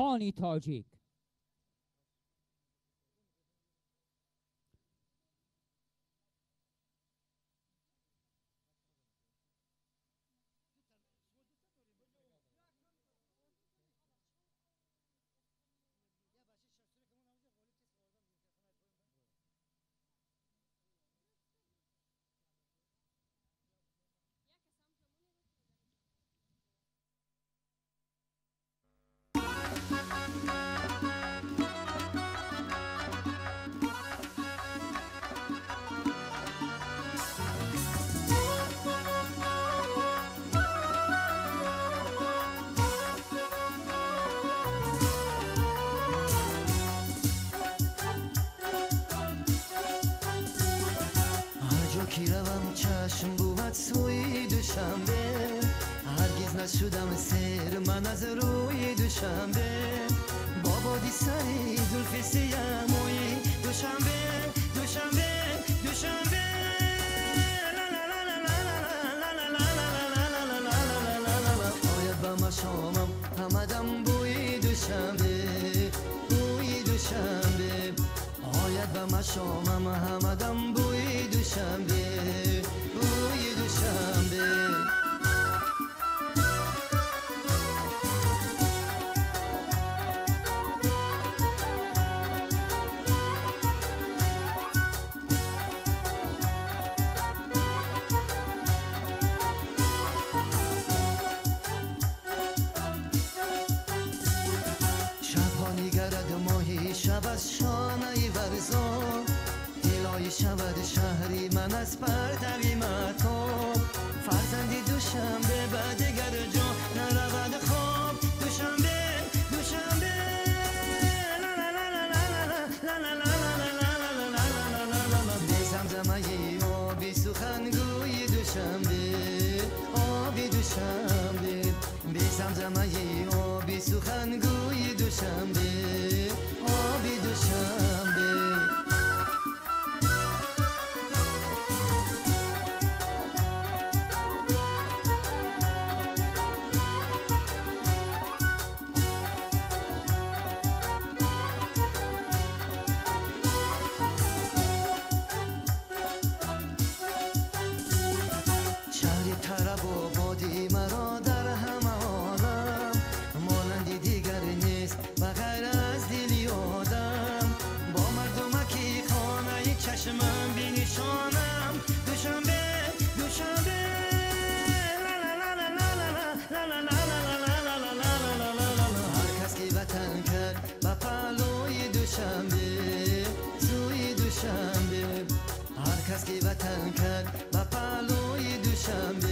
خانی تاجیک. روم چشم بود سوی دوشنبه، هرگز نشدم سیر من از روی دوشنبه. بابا دی سری زلف سیاموی دوشنبه دوشنبه دوشنبه. آید با شامم همدم بوی دوشنبه بوی دوشنبه. آید با شامم همدم بوی دوشنبه بوی دوشنبه. شبها نگرد ماهی شب از شانه ورزان، هلال شود شهری من از پرتوی مکان. فرزندی دوشنبه بعد دیگر جا نرود خواب دوشنبه دوشنبه. بی زمزمه آبی سخنگوی دوشنبه آبی دوشنبه. بی زمزمه آبی سخنگوی دوشنبه آبی دوشنبه. شهر طرب و بادی مرا در همه عالم، مانندی دیگر نیست بغیر از دلی آدم. با مردمکی خانه چشمم بینشانم دوشنبه دوشنبه. هر کس که وطن کرد با پهلوی دوشنبه سوی دوشنبه. هر کس که وطن کرد با پهلوی دوشنبه